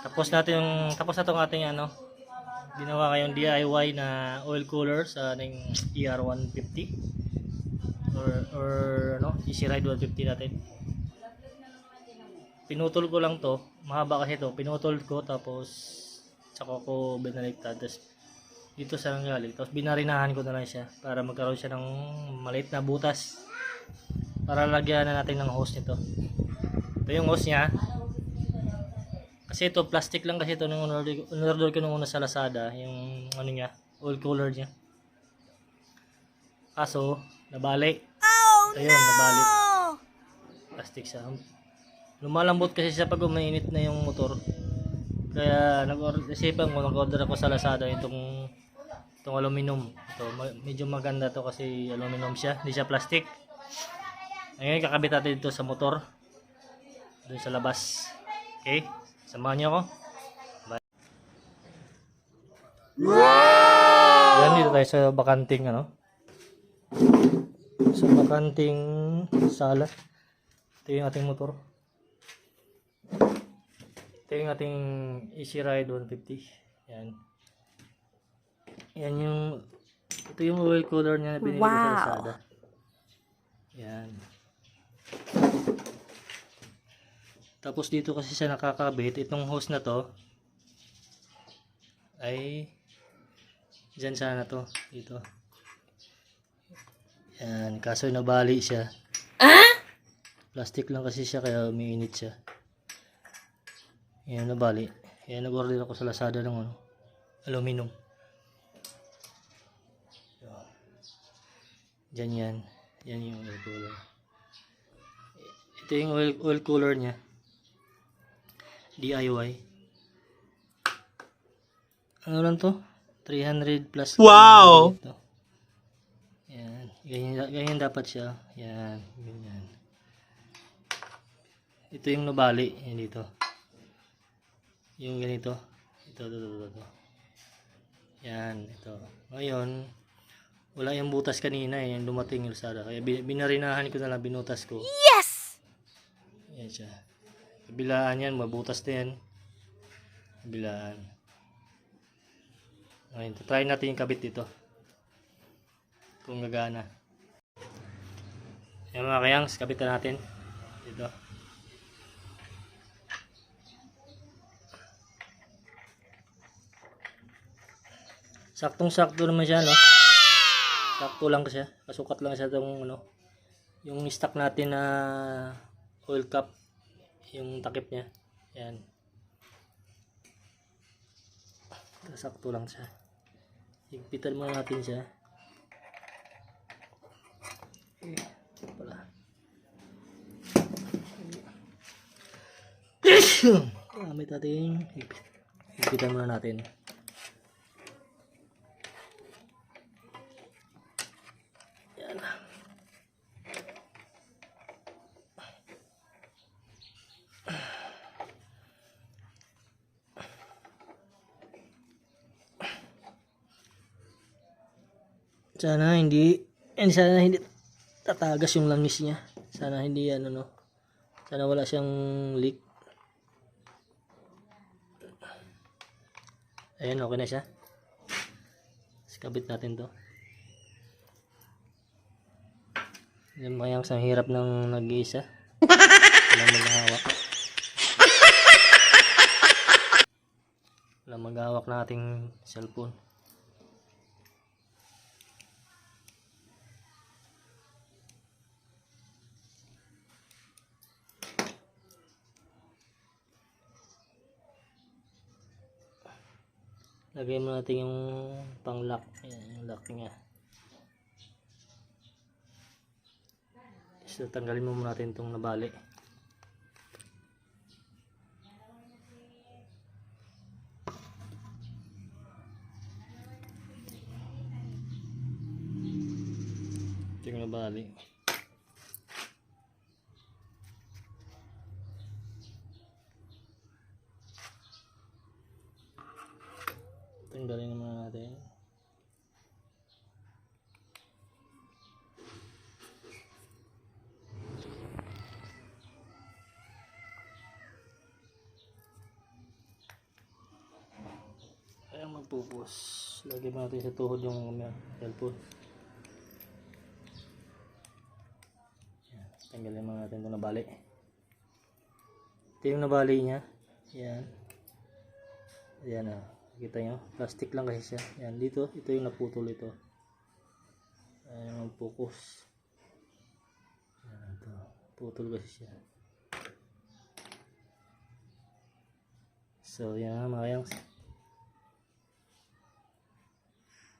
Tapos na tong ating ano, ginawa kayong DIY na oil cooler sa ating ER150 or ano, Easy Ride 150 natin. Pinutol ko lang to, mahaba kasi to, pinutol ko tapos saka ko binaliktad, tapos dito sa nanggaling, tapos binarinahan ko na lang siya para magkaroon siya ng maliit na butas para lagyan na natin ng hose nito. Ito yung hose niya. Kasi ito plastic lang kasi ito nung in-order ko nung una sa Lazada, yung ano niya, oil cooler niya. Kaso nabali. Ayun, nabali. Plastic siya. Lumalambot kasi siya pag umainit na yung motor. Kaya nag-isipan ko, nag-order ako sa Lazada itong aluminum. Ito, medyo maganda to kasi aluminum siya, hindi siya plastic. Ngayon kakabit natin dito sa motor. Doon sa labas. Okay? Samahan niyo ako. Bye. Wow! Yan, dito tayo sa bakanting ano. Sa bakanting sala. Ito yung ating motor. Ito yung ating Easy Ride 150. Yan. Yan yung, ito yung oil cooler niya na binili ko sa Lazada. Yan. Tapos dito kasi siya nakakabit, itong hose na to ay dyan sana to, dito. Yan, kaso nabali siya. Plastic lang kasi siya kaya umiinit siya. Yan, nabali. Yan, nag-order ako sa Lazada ng ano, aluminum. Dyan yan. Yan yung oil cooler. Ito yung oil cooler niya. DIY. Ano lang to? 300 plus. Wow! Yan. Ganyan dapat siya. Yan. Ganyan. Ito yung nabali. Yan dito. Yung ganito. Ito. Yan. Ito. Ngayon, wala yung butas kanina eh. Yung dumating yung Lazada. Kaya binarinahan ko na lang. Binutas ko. Yes! Yan siya. Kabilaan yan, mabutas na yan. Kabilaan. Ngayon, try natin yung kabit dito. Kung gagana. Ayan mga kayangs, kabitan natin. Dito. Saktong-sakto naman siya, no? Sakto lang siya. Kasukat lang siya itong, ano, yung stock natin na oil cap. Yung takip niya. Yan. Sakto lang siya. Higpitan muna natin siya. Pala. Gamit natin. Higpitan muna natin. Yan. Sana hindi tatagas yung langis niya. Sana hindi ano, no. Sana wala siyang leak. Ayan, okay na siya. Kabit natin to. Yan mayang sa hirap ng nag-iisa. Walang maghahawak. Walang maghahawak na ating cellphone. Lagay mo natin yung pang lock. Ayan, yung lock niya. So, tanggalin mo muna natin itong nabali. Ito yung nabali. Tanggalin naman natin. focus. Lagyan mo natin sa tuhod yung cellphone. Yan. Tanggalin mo natin ito nabali. Ito yung nabali niya. Yan. Yan ah. Kita nyo? Plastic lang kasi siya. Yan. Dito. Ito yung naputol ito. Ayan ang focus. Yan ito. Putol kasi siya. So yan mga yangs.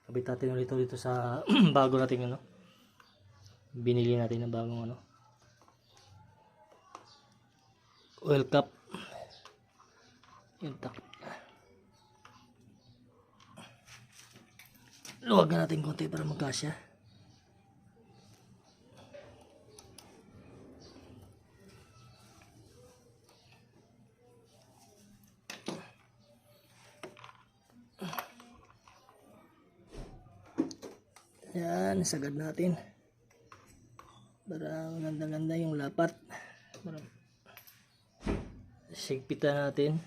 Kabit natin ulit dito sa bago natin ano. Binili natin ng bagong ano. Oil cap. Yung takip na. Luwag na natin konti para magkasya. Yan, sagad natin para ganda-ganda yung lapat. Para sigpitan natin.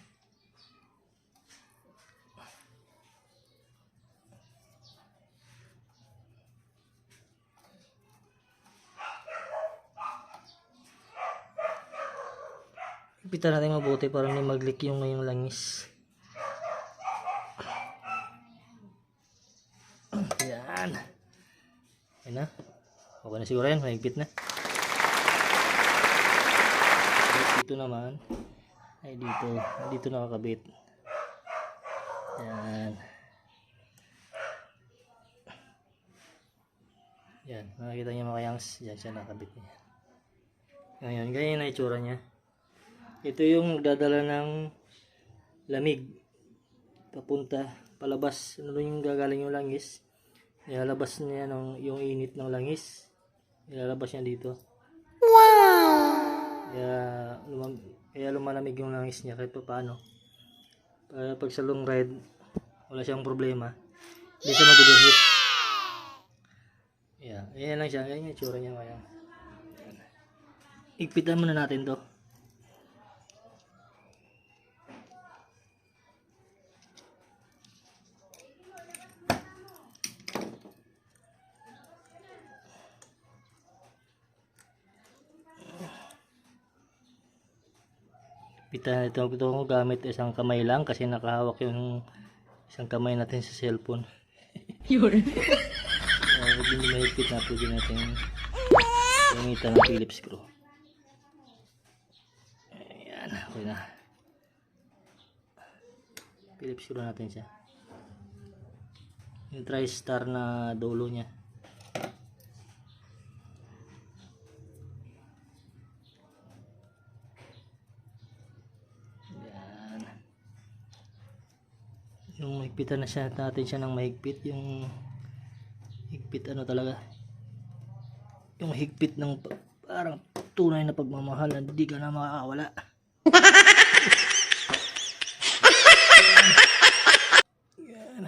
Sigpitan natin mabuti para hindi mag-leak yung ngayong langis. Yan. Ayan na. Okay na siguro yan. Mahigpit na. Dito naman. Ay dito. Dito nakakabit. Yan. Yan. Makikita nyo mga yangs. Yan siya nakakabit niya. Ngayon. Ganyan na itsura niya. Ito yung dadala ng lamig. Papunta. Palabas. Ano yung gagaling yung langis. Ilalabas niya yung init ng langis. Ilalabas niya dito. Wow! Kaya lumalamig yung langis niya kahit pa paano. Para pag sa long ride, wala siyang problema. Hindi siya mag-overheat. Yeah, ayan lang siya. Ayan yung tsura niya kaya. Igpitan muna natin to. Pita ito ko gamit isang kamay lang kasi nakahawak yung isang kamay natin sa cellphone. Yun. Hindi mahigpit na pwede natin gamitan ng Phillips screw. Ayan, okay na. Phillips screw natin siya. Yung tri-star na dulo niya. Yung mahigpitan na siya natin siya ng mahigpit, yung higpit ano talaga, yung higpit ng parang tunay na pagmamahal na hindi ka na makakawala. Yan.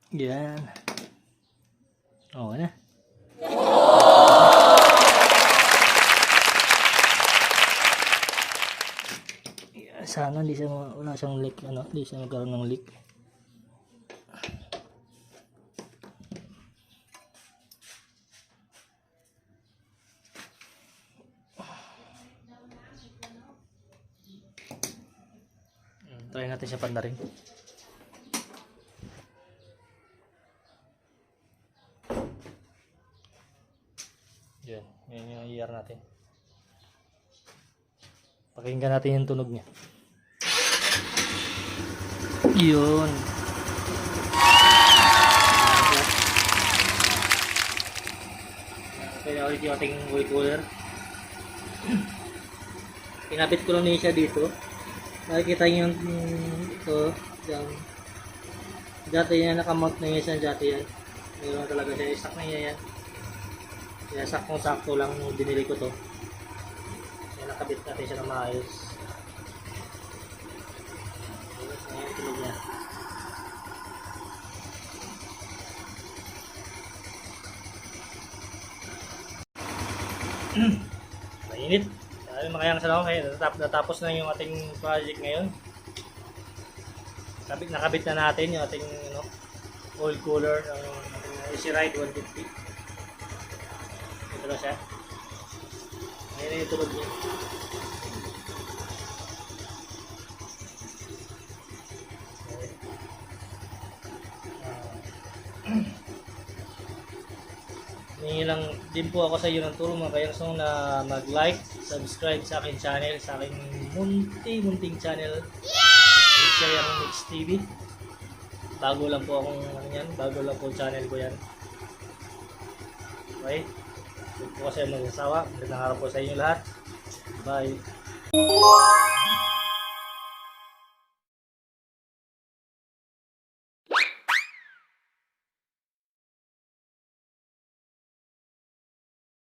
Yan. Okay na. Yan. Sana hindi siya wala siyang leak, ano, hindi siya magkaroon ng leak. Try natin siya panda rin. Yan, yan yung IR natin. Pakinggan natin yung tunog niya. Yun. Okay na ulit yung ating oil cooler. Pinapit ko lang niya siya dito. Nakikita nyo yung ito. Yan. Dati yan, nakamount na yan siya. Dati yan. Mayroon talaga siya. Stock na yan. Kaya saktong-sakto lang binili ko to. Kaya nakabit natin siya ng maayos. Ayan, tunog niya. Mainit. Ayun, makayang sa kayo. Natapos na yung ating project ngayon. Nakabit na natin yung ating oil cooler ng Easy Ride 150. Ito na siya. Ngayon na yung tulog niya. Hingi lang din po ako sa iyo ng tulong mga kayangsong na mag-like, subscribe sa aking channel, sa aking munting channel, Kayang Mix TV. Bago lang po akong bago lang po channel ko yan. Okay? Huwag po kasi magsasawa. Magandang araw po sa inyo lahat. Bye!